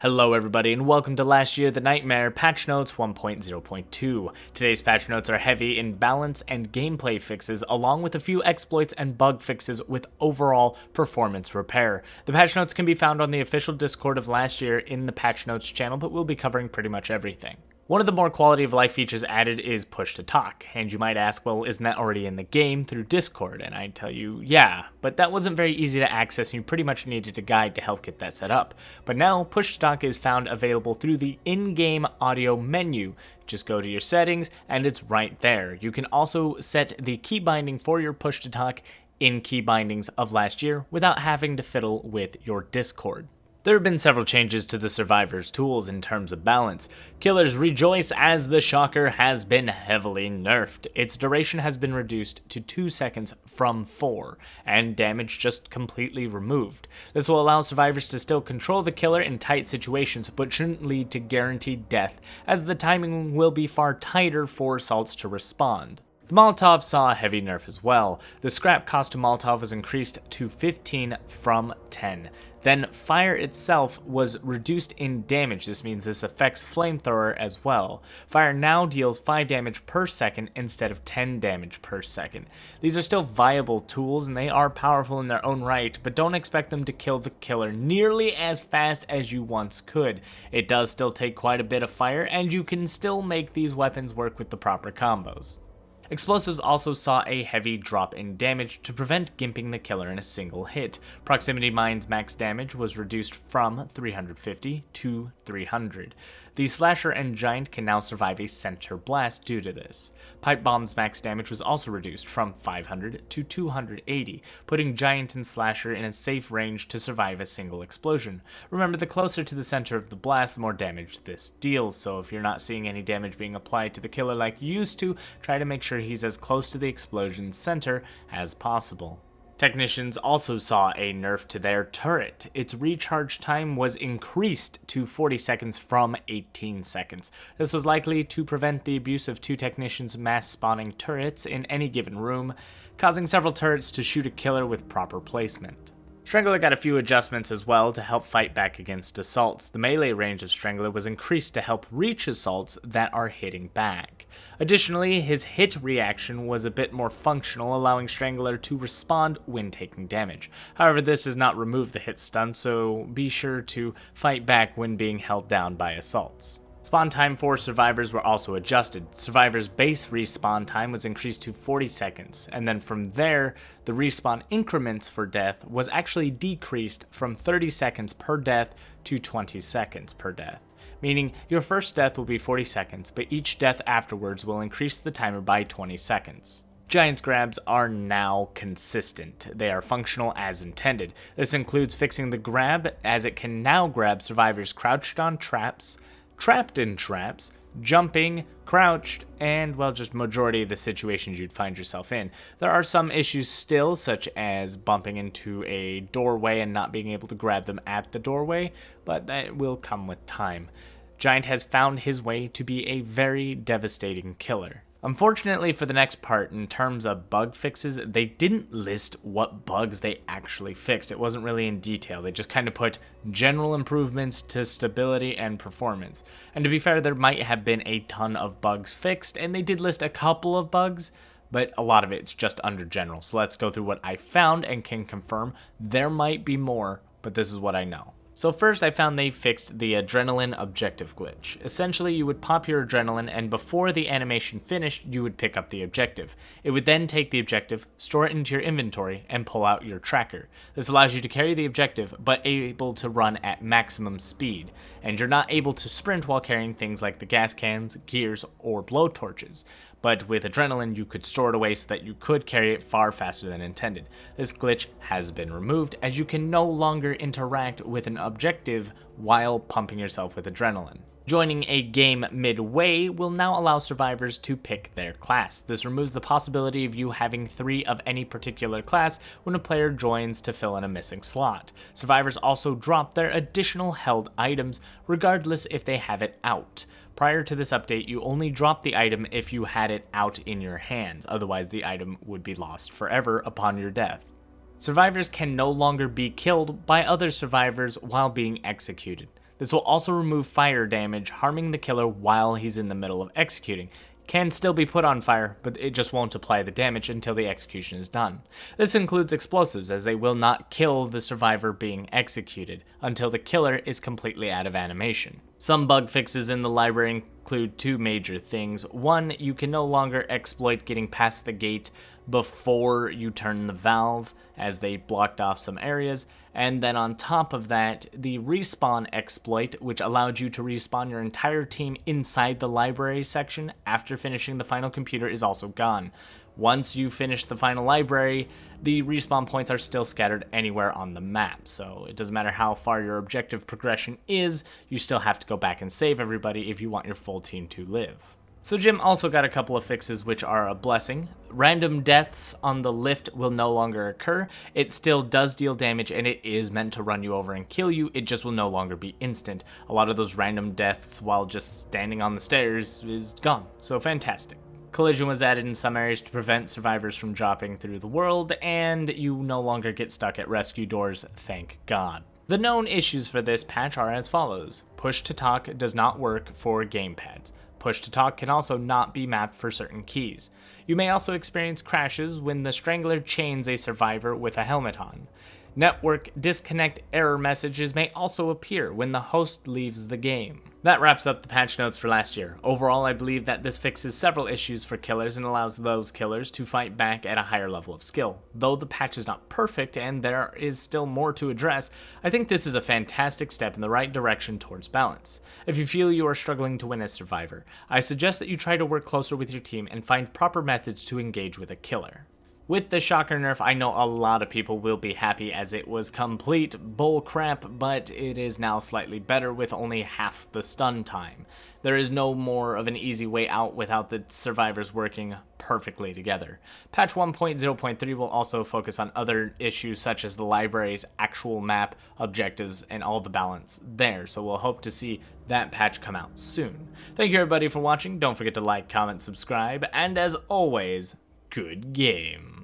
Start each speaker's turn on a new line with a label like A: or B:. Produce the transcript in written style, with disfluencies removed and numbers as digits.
A: Hello everybody and welcome to Last Year the Nightmare Patch Notes 1.0.2. Today's patch notes are heavy in balance and gameplay fixes along with a few exploits and bug fixes with overall performance repair. The patch notes can be found on the official Discord of Last Year in the patch notes channel, but we'll be covering pretty much everything. One of the more quality of life features added is push to talk, and you might ask, well, isn't that already in the game through Discord? And I'd tell you, yeah, but that wasn't very easy to access and you pretty much needed a guide to help get that set up. But now, push to talk is found available through the in-game audio menu. Just go to your settings and it's right there. You can also set the key binding for your push to talk in key bindings of Last Year without having to fiddle with your Discord. There have been several changes to the survivor's tools in terms of balance. Killers rejoice as the shocker has been heavily nerfed. Its duration has been reduced to 2 seconds from 4, and damage just completely removed. This will allow survivors to still control the killer in tight situations, but shouldn't lead to guaranteed death, as the timing will be far tighter for assaults to respond. The Molotov saw a heavy nerf as well. The scrap cost to Molotov was increased to 15 from 10. Then fire itself was reduced in damage. This means this affects flamethrower as well. Fire now deals 5 damage per second instead of 10 damage per second. These are still viable tools and they are powerful in their own right, but don't expect them to kill the killer nearly as fast as you once could. It does still take quite a bit of fire, and you can still make these weapons work with the proper combos. Explosives also saw a heavy drop in damage to prevent gimping the killer in a single hit. Proximity mines max damage was reduced from 350 to 300. The slasher and giant can now survive a center blast due to this. Pipe bombs max damage was also reduced from 500 to 280, putting giant and slasher in a safe range to survive a single explosion. Remember, the closer to the center of the blast, the more damage this deals, so if you're not seeing any damage being applied to the killer like you used to, try to make sure he's as close to the explosion's center as possible. Technicians also saw a nerf to their turret. Its recharge time was increased to 40 seconds from 18 seconds. This was likely to prevent the abuse of 2 technicians mass spawning turrets in any given room, causing several turrets to shoot a killer with proper placement. Strangler got a few adjustments as well to help fight back against assaults. The melee range of Strangler was increased to help reach assaults that are hitting back. Additionally, his hit reaction was a bit more functional, allowing Strangler to respond when taking damage. However, this does not remove the hit stun, so be sure to fight back when being held down by assaults. Spawn time for survivors were also adjusted. Survivors' base respawn time was increased to 40 seconds, and then from there, the respawn increments for death was actually decreased from 30 seconds per death to 20 seconds per death. Meaning your first death will be 40 seconds, but each death afterwards will increase the timer by 20 seconds. Giant's grabs are now consistent. They are functional as intended. This includes fixing the grab, as it can now grab survivors crouched on traps, trapped in traps, jumping, crouched, and, well, just majority of the situations you'd find yourself in. There are some issues still, such as bumping into a doorway and not being able to grab them at the doorway, but that will come with time. Giant has found his way to be a very devastating killer. Unfortunately for the next part, in terms of bug fixes, they didn't list what bugs they actually fixed. It wasn't really in detail. They just kind of put general improvements to stability and performance. And to be fair, there might have been a ton of bugs fixed, and they did list a couple of bugs, but a lot of it's just under general. So let's go through what I found and can confirm. There might be more, but this is what I know. So first, I found they fixed the adrenaline objective glitch. Essentially, you would pop your adrenaline, and before the animation finished, you would pick up the objective. It would then take the objective, store it into your inventory, and pull out your tracker. This allows you to carry the objective, but able to run at maximum speed, and you're not able to sprint while carrying things like the gas cans, gears, or blowtorches. But with adrenaline, you could store it away so that you could carry it far faster than intended. This glitch has been removed, as you can no longer interact with an objective while pumping yourself with adrenaline. Joining a game midway will now allow survivors to pick their class. This removes the possibility of you having 3 of any particular class when a player joins to fill in a missing slot. Survivors also drop their additional held items, regardless if they have it out. Prior to this update, you only dropped the item if you had it out in your hands, otherwise the item would be lost forever upon your death. Survivors can no longer be killed by other survivors while being executed. This will also remove fire damage, harming the killer while he's in the middle of executing. Can still be put on fire, but it just won't apply the damage until the execution is done. This includes explosives, as they will not kill the survivor being executed until the killer is completely out of animation. Some bug fixes in the library include two major things. One, you can no longer exploit getting past the gate before you turn the valve, as they blocked off some areas. And then on top of that, the respawn exploit, which allowed you to respawn your entire team inside the library section after finishing the final computer, is also gone. Once you finish the final library, the respawn points are still scattered anywhere on the map, so it doesn't matter how far your objective progression is, you still have to go back and save everybody if you want your full team to live. So Jim also got a couple of fixes which are a blessing. Random deaths on the lift will no longer occur. It still does deal damage and it is meant to run you over and kill you, it just will no longer be instant. A lot of those random deaths while just standing on the stairs is gone, so fantastic. Collision was added in some areas to prevent survivors from dropping through the world, and you no longer get stuck at rescue doors, thank God. The known issues for this patch are as follows. Push to talk does not work for gamepads. Push to talk can also not be mapped for certain keys. You may also experience crashes when the Strangler chains a survivor with a helmet on. Network disconnect error messages may also appear when the host leaves the game. That wraps up the patch notes for last year. Overall, I believe that this fixes several issues for killers and allows those killers to fight back at a higher level of skill. Though the patch is not perfect and there is still more to address, I think this is a fantastic step in the right direction towards balance. If you feel you are struggling to win as Survivor, I suggest that you try to work closer with your team and find proper methods to engage with a killer. With the Shocker nerf, I know a lot of people will be happy as it was complete bullcrap, but it is now slightly better with only half the stun time. There is no more of an easy way out without the survivors working perfectly together. Patch 1.0.3 will also focus on other issues such as the library's actual map, objectives, and all the balance there, so we'll hope to see that patch come out soon. Thank you everybody for watching, don't forget to like, comment, subscribe, and as always, good game.